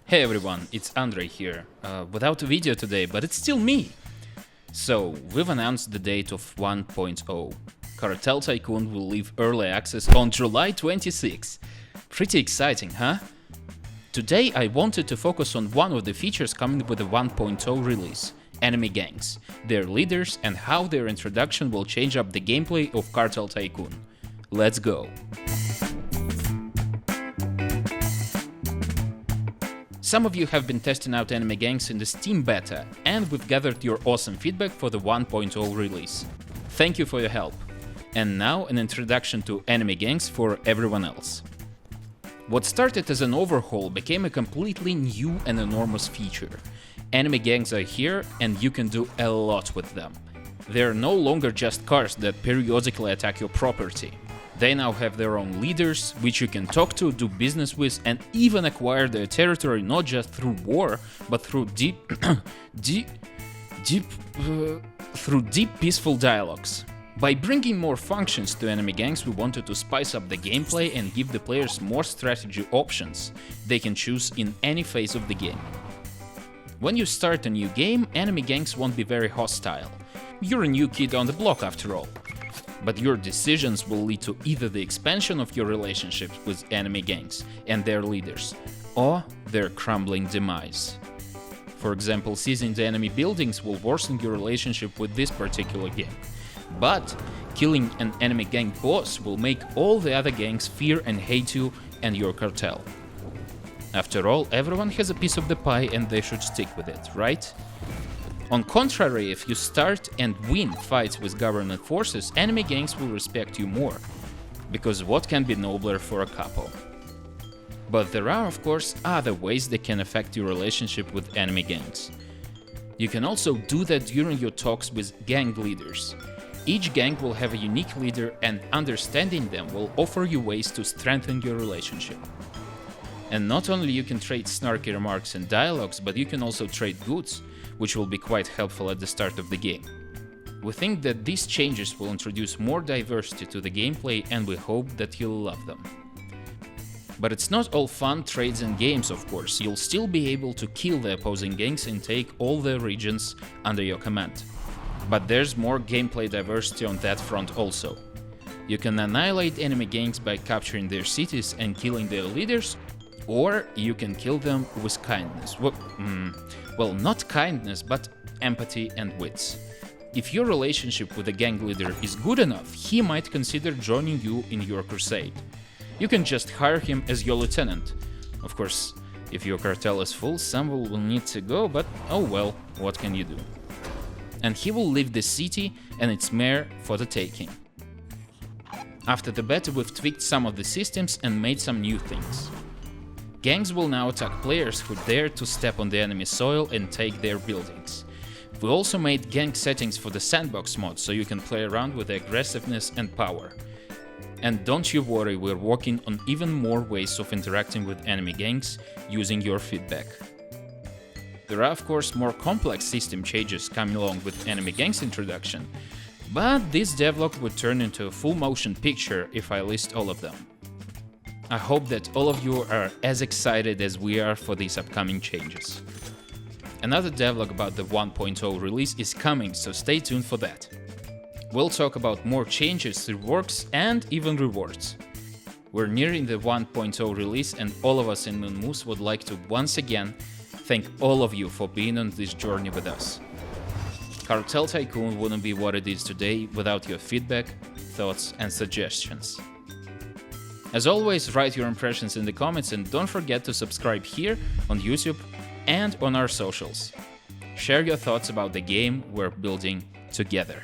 Hey everyone, it's Andre here, without a video today, but it's still me! So, we've announced the date of 1.0. Cartel Tycoon will leave early access on July 26. Pretty exciting, huh? Today I wanted to focus on one of the features coming with the 1.0 release, enemy gangs, their leaders and how their introduction will change up the gameplay of Cartel Tycoon. Let's go! Some of you have been testing out enemy gangs in the Steam beta, and we've gathered your awesome feedback for the 1.0 release. Thank you for your help. And now an introduction to enemy gangs for everyone else. What started as an overhaul became a completely new and enormous feature. Enemy gangs are here and you can do a lot with them. They're no longer just cars that periodically attack your property. They now have their own leaders, which you can talk to, do business with, and even acquire their territory not just through war, but through deep peaceful dialogues. By bringing more functions to enemy gangs, we wanted to spice up the gameplay and give the players more strategy options they can choose in any phase of the game. When you start a new game, enemy gangs won't be very hostile. You're a new kid on the block after all. But your decisions will lead to either the expansion of your relationships with enemy gangs and their leaders, or their crumbling demise. For example, seizing the enemy buildings will worsen your relationship with this particular gang. But killing an enemy gang boss will make all the other gangs fear and hate you and your cartel. After all, everyone has a piece of the pie and they should stick with it, right? On contrary, if you start and win fights with government forces, enemy gangs will respect you more, because what can be nobler for a couple? But there are, of course, other ways that can affect your relationship with enemy gangs. You can also do that during your talks with gang leaders. Each gang will have a unique leader, and understanding them will offer you ways to strengthen your relationship. And not only you can trade snarky remarks and dialogues, but you can also trade goods, which will be quite helpful at the start of the game. We think that these changes will introduce more diversity to the gameplay, and we hope that you'll love them. But it's not all fun trades and games, of course. You'll still be able to kill the opposing gangs and take all the regions under your command. But there's more gameplay diversity on that front also. You can annihilate enemy gangs by capturing their cities and killing their leaders, or you can kill them with kindness. Well, not kindness, but empathy and wits. If your relationship with a gang leader is good enough, he might consider joining you in your crusade. You can just hire him as your lieutenant. Of course, if your cartel is full, some will need to go, but oh well, what can you do? And he will leave the city and its mayor for the taking. After the beta, we've tweaked some of the systems and made some new things. Gangs will now attack players who dare to step on the enemy soil and take their buildings. We also made gang settings for the sandbox mod, so you can play around with the aggressiveness and power. And don't you worry, we're working on even more ways of interacting with enemy gangs using your feedback. There are of course more complex system changes coming along with enemy gangs introduction, but this devlog would turn into a full motion picture if I list all of them. I hope that all of you are as excited as we are for these upcoming changes. Another devlog about the 1.0 release is coming, so stay tuned for that. We'll talk about more changes, reworks and even rewards. We're nearing the 1.0 release, and all of us in Moon Moose would like to once again thank all of you for being on this journey with us. Cartel Tycoon wouldn't be what it is today without your feedback, thoughts and suggestions. As always, write your impressions in the comments and don't forget to subscribe here on YouTube and on our socials. Share your thoughts about the game we're building together.